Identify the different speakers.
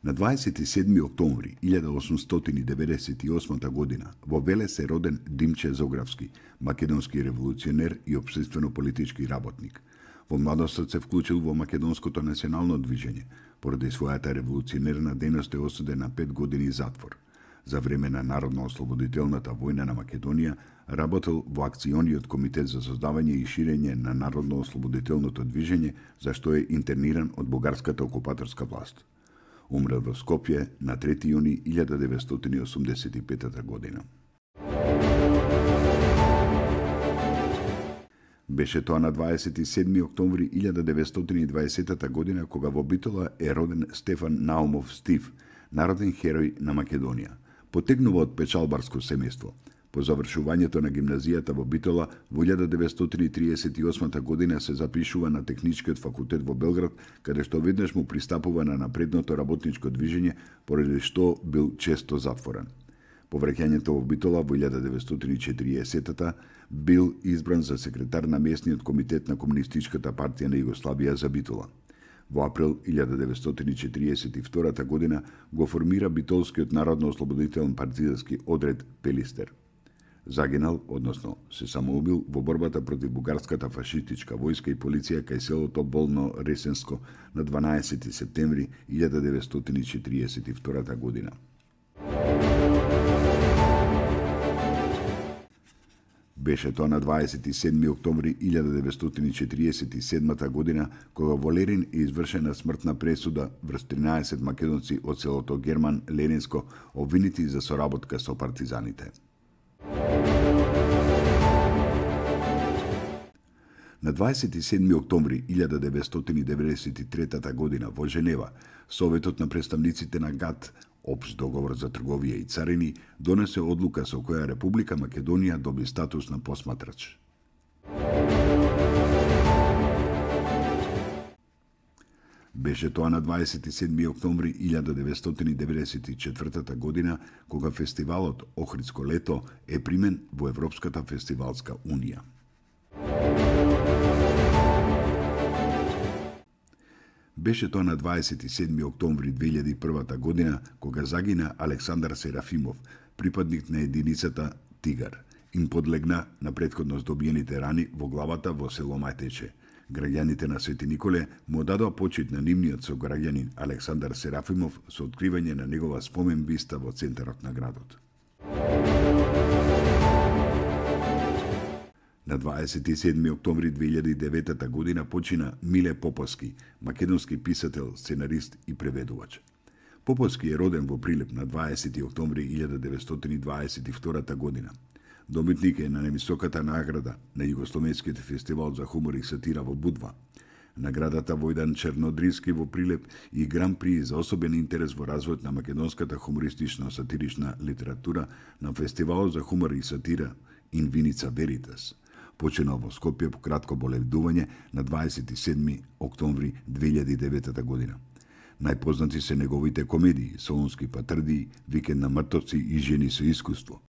Speaker 1: На 27. октомври 1898 година во Велес е роден Димче Зографски, македонски револуционер и општествено-политички работник. Во младост се вклучил во македонското национално движење. Поради својата револуционерна дејност е осуден на 5 години затвор. За време на Народно-ослободителната војна на Македонија работел во акциониот комитет за создавање и ширење на Народно-ослободителното движење, за што е интерниран од бугарската окупаторска власт. Умрел во Скопје на 3 јуни 1985 година. Беше тоа на 27. октомври 1920 година кога во Битола е роден Стефан Наумов Стив, народен херој на Македонија. Потегнува од печалбарско семејство. По завршувањето на гимназијата во Битола во 1938 година се запишува на Техничкиот факултет во Белград, каде што веднаш му пристапува на напредното работничко движење, поради што бил често затворен. По враќањето во Битола во 1940 бил избран за секретар на местниот комитет на Комунистичката партија на Југославија за Битола. Во април 1942 година го формира Битолскиот народно-ослободителен партизански одред Пелистер. Загинал, односно се самоубил во борбата против бугарската фашистичка војска и полиција кај селото Болно Ресенско на 12 септември 1942 година. Беше тоа на 27. октомври 1947 година кога во Лерин е извршена смртна пресуда врз 13 македонци од селото Герман Ленинско обвинети за соработка со партизаните. На 27. октомври 1993 година во Женева, Советот на представниците на ГАТ, Општ договор за трговија и царини, донесе одлука со која Република Македонија доби статус на посматрач. Беше тоа на 27. октомври 1994 година кога фестивалот Охридско лето е примен во Европската фестивалска унија. Беше тоа на 27. октомври 2001 година кога загина Александар Серафимов, припадник на единицата Тигар. Им подлегна на претходно здобиените рани во главата во село Мајтече. Граѓаните на Свети Николе му дадоа почит на нивниот сограѓанин Александар Серафимов со откривање на негова спомен биста во центарот на градот. На 27. октомври 2009 година почина Миле Поповски, македонски писател, сценарист и преведувач. Поповски е роден во Прилеп на 20. октомври 1922 година. Добитник е на највисоката награда на Југословенскиот фестивал за хумор и сатира во Будва, наградата Војдан Чернодрински во Прилеп и Гран При за особен интерес во развојот на македонската хумористично-сатирична литература на фестивалот за хумор и сатира Инвиница Веритас. Починал во Скопје по кратко боледување на 27. октомври 2009 година. Најпознати се неговите комедии Солунски патрдии, Викенд на мртовци и Жени со искуство.